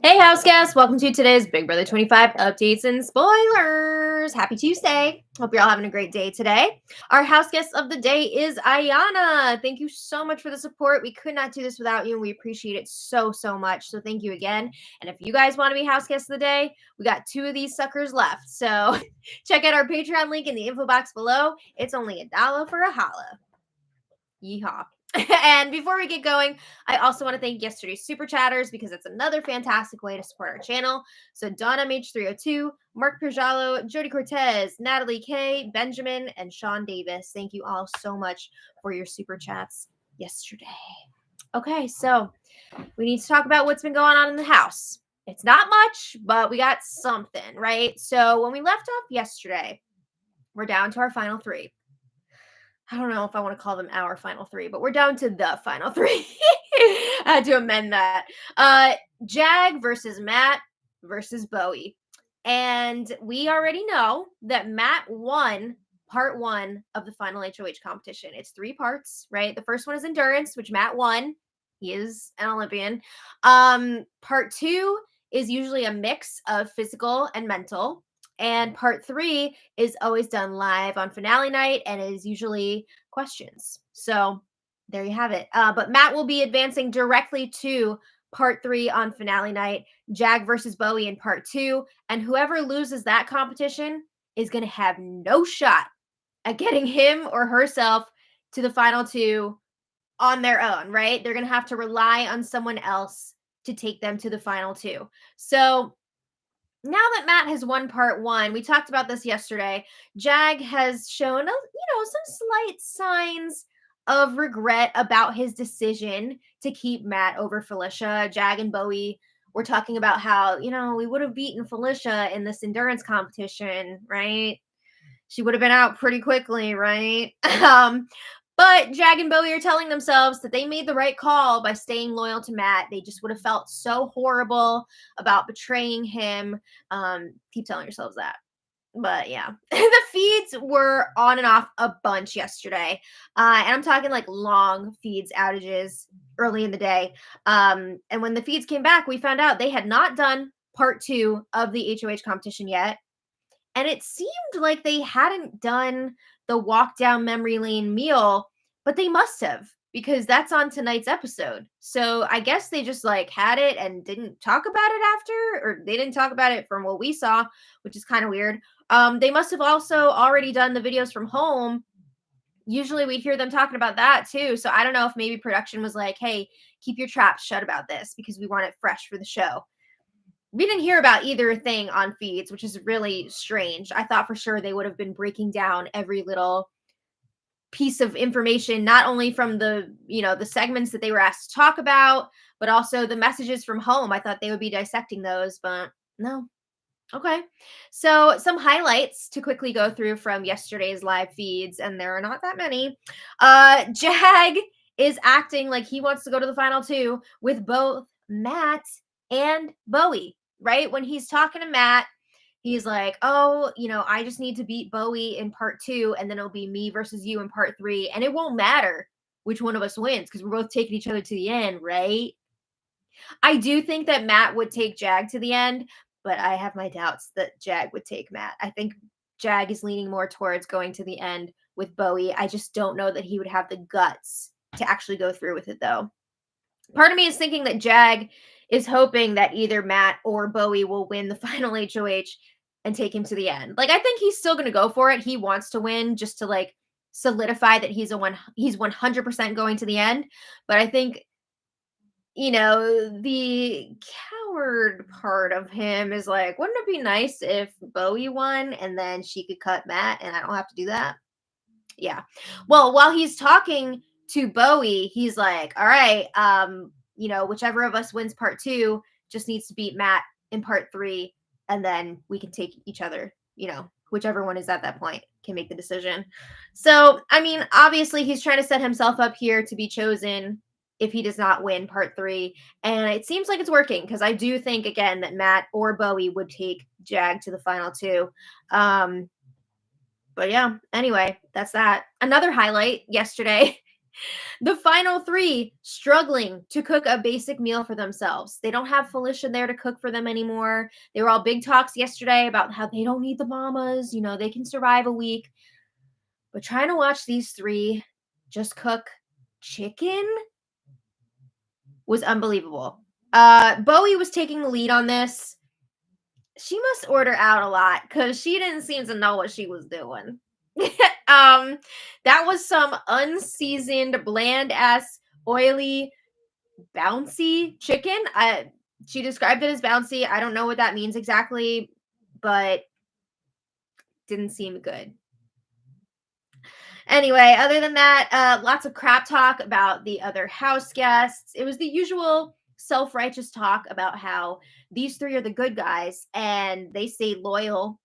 Hey, house guests! Welcome to today's Big Brother 25 updates and spoilers. Happy Tuesday. Hope you're all having a great day today. Our house guest of the day is Ayana. Thank you so much for the support. We could not do this without you, and we appreciate it so much. So thank you again. And if you guys want to be house guests of the day, we got 2 of these suckers left. So check out our Patreon link in the info box below. It's only $1 for a holla. Yeehaw. And before we get going, I also want to thank yesterday's super chatters because it's another fantastic way to support our channel. So Donna MH302, Mark Pirjalo, Jody Cortez, Natalie K, Benjamin, and Sean Davis. Thank you all so much for your super chats yesterday. Okay, so we need to talk about what's been going on in the house. It's not much, but we got something, right? So when we left off yesterday, we're down to our final 3. I don't know if I want to call them our final 3, but we're down to the final 3. I had to amend that. Jag versus Matt versus Bowie. And we already know that Matt won part 1 of the final HOH competition. It's 3 parts, right? The first one is endurance, which Matt won. He is an Olympian. Part 2 is usually a mix of physical and mental. And part 3 is always done live on finale night and is usually questions. So there you have it. But Matt will be advancing directly to part 3 on finale night, Jag versus Bowie in part 2. And whoever loses that competition is going to have no shot at getting him or herself to the final 2 on their own, right? They're going to have to rely on someone else to take them to the final 2. So now that Matt has won part 1, we talked about this yesterday. Jag has shown, some slight signs of regret about his decision to keep Matt over Felicia. Jag and Bowie were talking about how, we would have beaten Felicia in this endurance competition, right? She would have been out pretty quickly, right? But Jag and Bowie are telling themselves that they made the right call by staying loyal to Matt. They just would have felt so horrible about betraying him. Keep telling yourselves that. But yeah, the feeds were on and off a bunch yesterday. And I'm talking like long feeds outages early in the day. And when the feeds came back, we found out they had not done part 2 of the HOH competition yet. And it seemed like they hadn't done the walk down memory lane meal, but they must have because that's on tonight's episode. So I guess they just had it and didn't talk about it after, or they didn't talk about it from what we saw, which is kind of weird. They must have also already done the videos from home. Usually we'd hear them talking about that too. So I don't know if maybe production was like, hey, keep your traps shut about this because we want it fresh for the show. We didn't hear about either thing on feeds, which is really strange. I thought for sure they would have been breaking down every little piece of information, not only from the segments that they were asked to talk about, but also the messages from home. I thought they would be dissecting those, but no. Okay. So some highlights to quickly go through from yesterday's live feeds, and there are not that many. Jag is acting like he wants to go to the final 2 with both Matt and Bowie. Right? When he's talking to Matt, he's like, oh, I just need to beat Bowie in part 2, and then it'll be me versus you in part 3. And it won't matter which one of us wins because we're both taking each other to the end, right? I do think that Matt would take Jag to the end, but I have my doubts that Jag would take Matt. I think Jag is leaning more towards going to the end with Bowie. I just don't know that he would have the guts to actually go through with it, though. Part of me is thinking that Jag is hoping that either Matt or Bowie will win the final HOH and take him to the end. I think he's still going to go for it. He wants to win just to solidify that he's 100% going to the end. But I think, the coward part of him is like, wouldn't it be nice if Bowie won and then she could cut Matt and I don't have to do that? Yeah. Well, while he's talking to Bowie, he's like, all right, whichever of us wins part 2 just needs to beat Matt in part 3, and then we can take each other, whichever one is at that point can make the decision. So, I mean, obviously he's trying to set himself up here to be chosen if he does not win part 3. And it seems like it's working because I do think, again, that Matt or Bowie would take Jag to the final 2. But yeah, anyway, that's that. Another highlight yesterday The final three struggling to cook a basic meal for themselves. They don't have Felicia there to cook for them anymore. They were all big talks yesterday about how they don't need the mamas, they can survive a week. But trying to watch these three just cook chicken was unbelievable. Bowie was taking the lead on this. She must order out a lot because she didn't seem to know what she was doing. That was some unseasoned, bland ass, oily, bouncy chicken. She described it as bouncy. I don't know what that means exactly, but didn't seem good. Anyway, other than that, lots of crap talk about the other house guests. It was the usual self-righteous talk about how these three are the good guys and they stay loyal,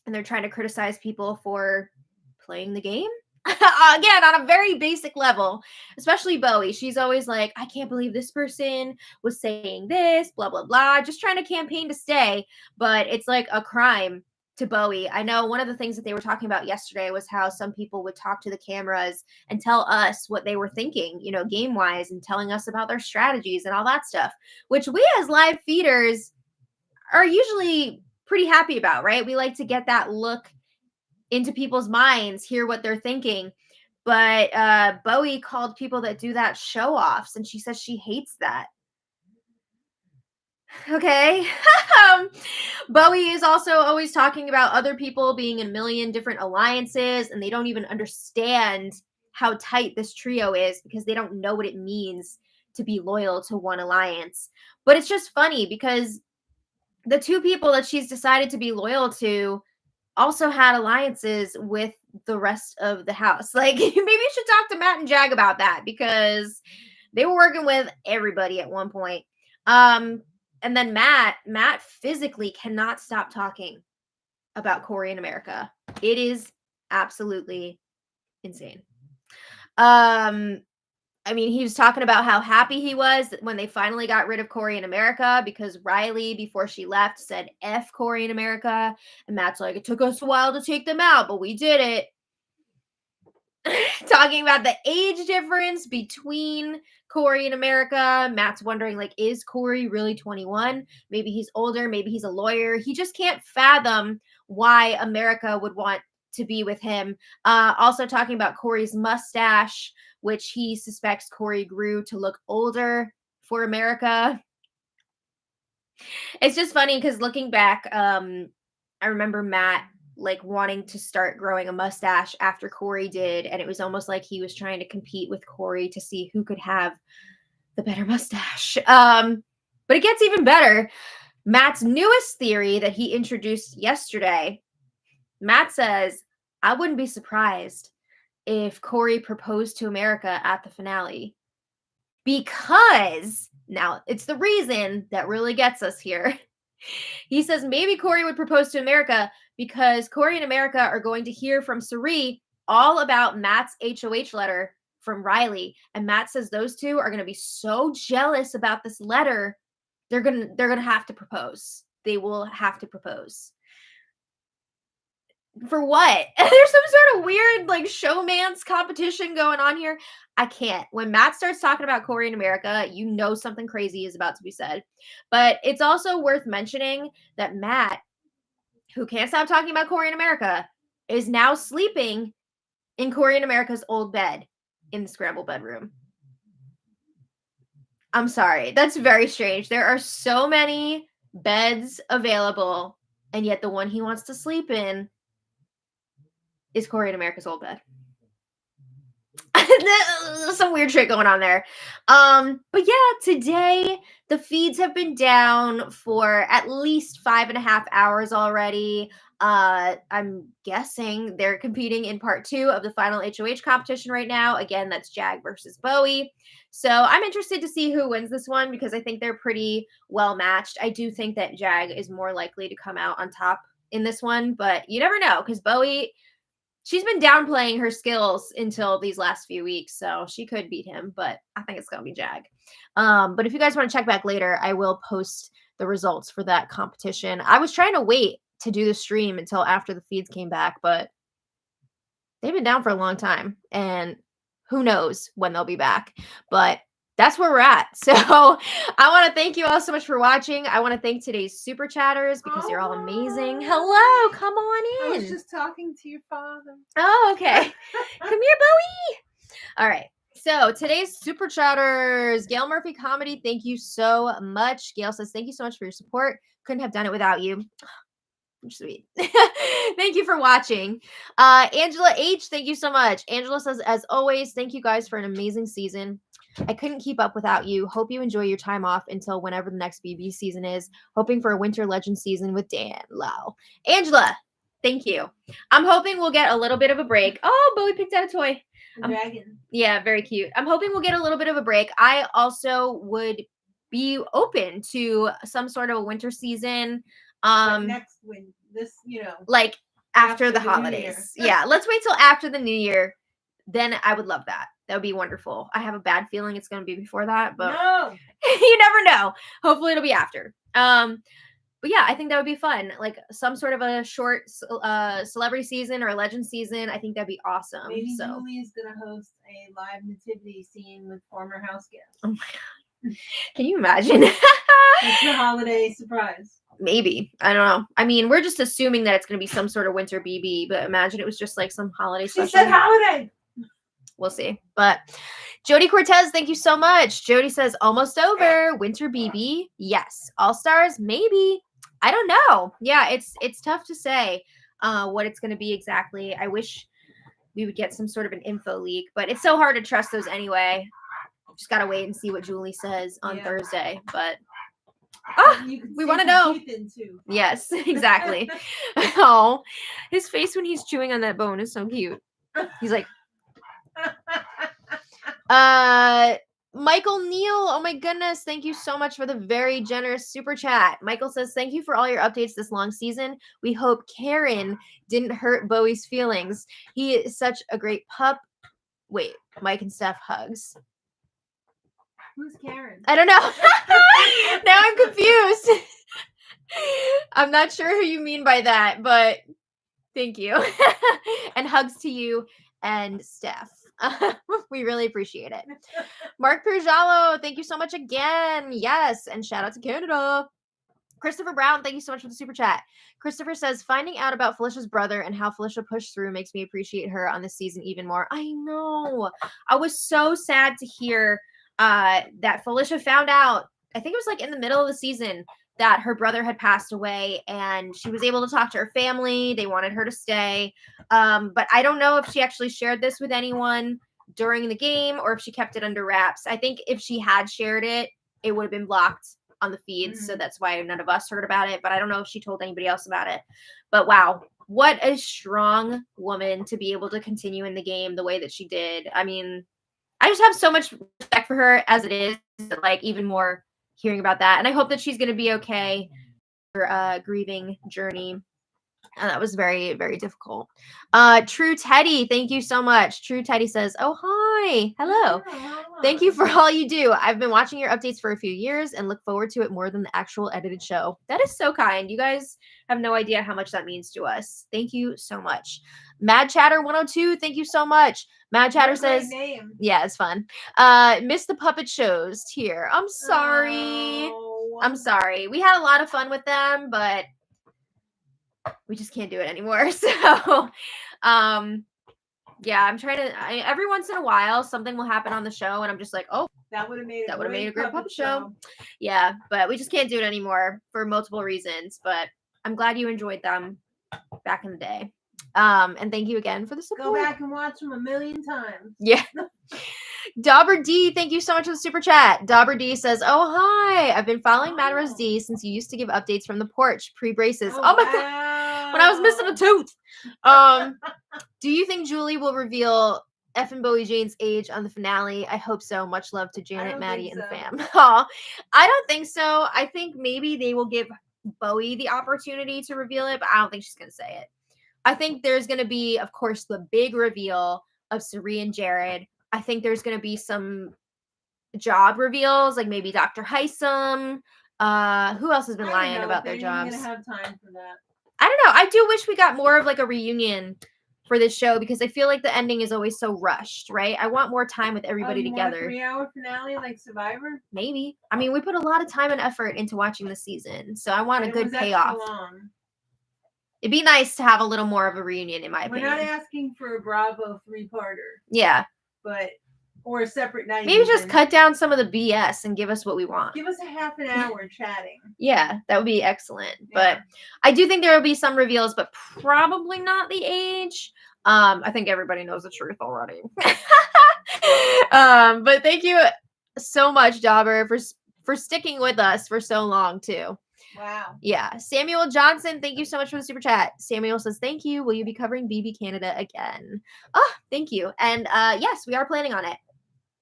and they're trying to criticize people for playing the game. Again, on a very basic level, especially Bowie. She's always like, I can't believe this person was saying this, blah, blah, blah, just trying to campaign to stay. But it's like a crime to Bowie. I know one of the things that they were talking about yesterday was how some people would talk to the cameras and tell us what they were thinking, game wise, and telling us about their strategies and all that stuff, which we as live feeders are usually pretty happy about, right? We like to get that look into people's minds, hear what they're thinking. But Bowie called people that do that show offs, and she says she hates that. Okay. Bowie is also always talking about other people being in a million different alliances, and they don't even understand how tight this trio is because they don't know what it means to be loyal to one alliance. But it's just funny because the two people that she's decided to be loyal to also had alliances with the rest of the house. Like, maybe you should talk to Matt and Jag about that because they were working with everybody at one point. And then Matt physically cannot stop talking about Corey in America. It is absolutely insane. I mean, he was talking about how happy he was when they finally got rid of Corey in America because Riley, before she left, said F Corey in America. And Matt's like, it took us a while to take them out, but we did it. Talking about the age difference between Corey and America. Matt's wondering, like, is Corey really 21? Maybe he's older. Maybe he's a lawyer. He just can't fathom why America would want to be with him. Also talking about Corey's mustache, which he suspects Corey grew to look older for America. It's just funny because looking back, I remember Matt like wanting to start growing a mustache after Corey did, and it was almost like he was trying to compete with Corey to see who could have the better mustache. But it gets even better. Matt's newest theory that he introduced yesterday. Matt says, I wouldn't be surprised if Corey proposed to America at the finale. Because, now it's the reason that really gets us here. He says maybe Corey would propose to America because Corey and America are going to hear from Cirie all about Matt's HOH letter from Riley. And Matt says those two are going to be so jealous about this letter, they're going to have to propose. They will have to propose. For what? There's some sort of weird like showmance competition going on here. I can't. When Matt starts talking about Corey in America, you know something crazy is about to be said. But it's also worth mentioning that Matt, who can't stop talking about Corey in America, is now sleeping in Corey in America's old bed in the scramble bedroom. I'm sorry. That's very strange. There are so many beds available, and yet the one he wants to sleep in is Corey in America's old bed. Some weird shit going on there. But yeah, today the feeds have been down for at least 5.5 hours already. I'm guessing they're competing in part 2 of the final HOH competition right now. Again, that's Jag versus Bowie. So I'm interested to see who wins this one because I think they're pretty well matched. I do think that Jag is more likely to come out on top in this one, but you never know because Bowie, she's been downplaying her skills until these last few weeks, so she could beat him, but I think it's going to be Jag. But if you guys want to check back later, I will post the results for that competition. I was trying to wait to do the stream until after the feeds came back, but they've been down for a long time, and who knows when they'll be back, but that's where we're at. So I want to thank you all so much for watching. I want to thank today's super chatters because you're all amazing. Hello, come on in. I was just talking to your father. Oh, okay. Come here, Bowie. All right. So today's super chatters, Gail Murphy Comedy, thank you so much. Gail says, thank you so much for your support. Couldn't have done it without you. Sweet. Thank you for watching. Angela H, thank you so much. Angela says, as always, thank you guys for an amazing season. I couldn't keep up without you. Hope you enjoy your time off until whenever the next BB season is. Hoping for a winter legend season with Dan Lau. Angela, thank you. I'm hoping we'll get a little bit of a break. Oh, Bowie picked out a toy. Dragon. Yeah, very cute. I'm hoping we'll get a little bit of a break. I also would be open to some sort of a winter season. Next like after the holidays. Yeah, let's wait till after the new year. Then I would love that. That would be wonderful. I have a bad feeling it's going to be before that, but no. You never know. Hopefully it'll be after. But yeah, I think that would be fun. Like some sort of a short celebrity season or a legend season. I think that'd be awesome. Maybe Julie's gonna host a live nativity scene with former house guests. Oh my god. Can you imagine? It's a holiday surprise. Maybe. I don't know. I mean, we're just assuming that it's going to be some sort of winter BB, but imagine it was just like some holiday special. She said holiday. We'll see. But Jody Cortez, thank you so much. Jody says, almost over. Winter BB? Yes. All-Stars? Maybe. I don't know. Yeah, it's tough to say what it's going to be exactly. I wish we would get some sort of an info leak, but it's so hard to trust those anyway. Just got to wait and see what Julie says on Thursday. But we want to know. Yes, exactly. Oh, his face when he's chewing on that bone is so cute. He's like, Michael Neal. Oh my goodness. Thank you so much for the very generous super chat. Michael says, thank you for all your updates this long season. We hope Karen didn't hurt Bowie's feelings. He is such a great pup. Wait, Mike and Steph hugs. Who's Karen? I don't know. Now I'm confused. I'm not sure who you mean by that, but thank you. And hugs to you and Steph. We really appreciate it. Mark Pirjalo, thank you so much again. Yes, and shout out to Canada. Christopher Brown, thank you so much for the super chat. Christopher says, finding out about Felicia's brother and how Felicia pushed through makes me appreciate her on this season even more. I know. I was so sad to hear that Felicia found out, I think it was like in the middle of the season, that her brother had passed away and she was able to talk to her family. They wanted her to stay. But I don't know if she actually shared this with anyone during the game or if she kept it under wraps. I think if she had shared it, it would have been blocked on the feeds. So that's why none of us heard about it. But I don't know if she told anybody else about it. But wow, what a strong woman to be able to continue in the game the way that she did. I mean, I just have so much respect for her as it is, like even more hearing about that. And I hope that she's going to be okay for her grieving journey. And that was very, very difficult. True Teddy, thank you so much. True Teddy says, oh, hi. Hello. Thank you for all you do. I've been watching your updates for a few years and look forward to it more than the actual edited show. That is so kind. You guys have no idea how much that means to us. Thank you so much. Mad Chatter 102, thank you so much. Mad Chatter says, yeah, it's fun. Miss the puppet shows here. I'm sorry. Oh. I'm sorry. We had a lot of fun with them, but we just can't do it anymore. So, yeah, I'm trying to, every once in a while, something will happen on the show and I'm just like, oh, that would have made a great puppet show. Yeah, but we just can't do it anymore for multiple reasons, but I'm glad you enjoyed them back in the day. And thank you again for the support. Go back and watch them a million times. Yeah. Dauber D, thank you so much for the super chat. Dauber D says, oh, hi. I've been following Madrosed D since you used to give updates from the porch pre-braces. Oh my God. When I was missing a tooth. Do you think Julie will reveal F and Bowie Jane's age on the finale? I hope so. Much love to Janet, Maddie, and the fam. I don't think so. I think maybe they will give Bowie the opportunity to reveal it, but I don't think she's going to say it. I think there's going to be, of course, the big reveal of Sari and Jared. I think there's going to be some job reveals, like maybe Dr. Heisem. Who else has been lying about their jobs? I'm going to have time for that. I don't know. I do wish we got more of like a reunion for this show because I feel like the ending is always so rushed, right? I want more time with everybody together. 3-hour finale like Survivor? Maybe. I mean, we put a lot of time and effort into watching the season, so I want a good payoff. Long. It'd be nice to have a little more of a reunion, in my opinion. We're not asking for a Bravo 3-parter. Yeah. Or a separate night. Maybe just cut down some of the BS and give us what we want. Give us a half an hour chatting. Yeah, that would be excellent. Yeah. But I do think there will be some reveals, but probably not the age. I think everybody knows the truth already. But thank you so much, Dauber, for sticking with us for so long too. Wow. Yeah. Samuel Johnson, thank you so much for the super chat. Samuel says, thank you. Will you be covering BB Canada again? Oh, thank you. And yes, we are planning on it.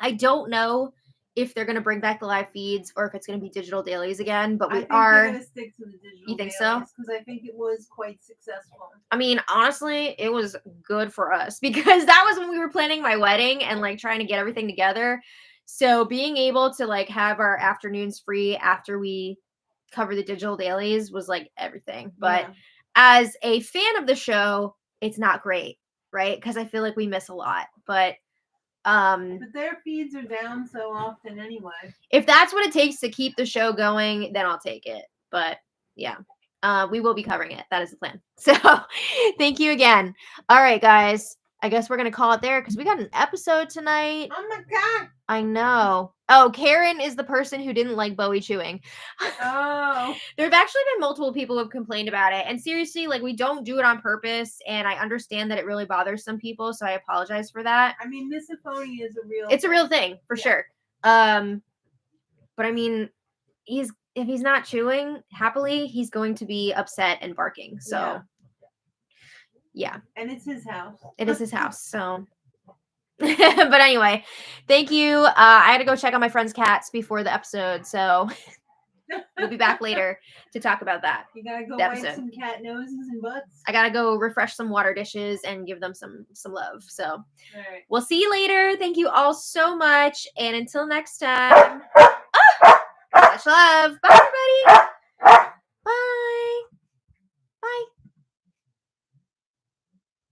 I don't know if they're going to bring back the live feeds or if it's going to be digital dailies again, but they're going to stick to the digital You think dailies so? Because I think it was quite successful. I mean, honestly, it was good for us because that was when we were planning my wedding and like trying to get everything together. So being able to like have our afternoons free after we cover the digital dailies was like everything. But as a fan of the show, it's not great, right? Because I feel like we miss a lot. But their feeds are down so often anyway. If that's what it takes to keep the show going, then I'll take it. But yeah, we will be covering it. That is the plan. So thank you again. All right, guys. I guess we're going to call it there because we got an episode tonight. Oh my God. I know. Oh, Karen is the person who didn't like Bowie chewing. Oh. There have actually been multiple people who have complained about it. And seriously, like we don't do it on purpose. And I understand that it really bothers some people. So I apologize for that. I mean, misophonia is It's a real thing for sure. But I mean, if he's not chewing happily, he's going to be upset and barking. So yeah. And it's his house. It is his house. So but anyway, thank you. I had to go check on my friend's cats before the episode, so we'll be back later to talk about that. You gotta go wipe some cat noses and butts. I gotta go refresh some water dishes and give them some love. So all right. We'll see you later. Thank you all so much, and until next time, much love. Bye, everybody.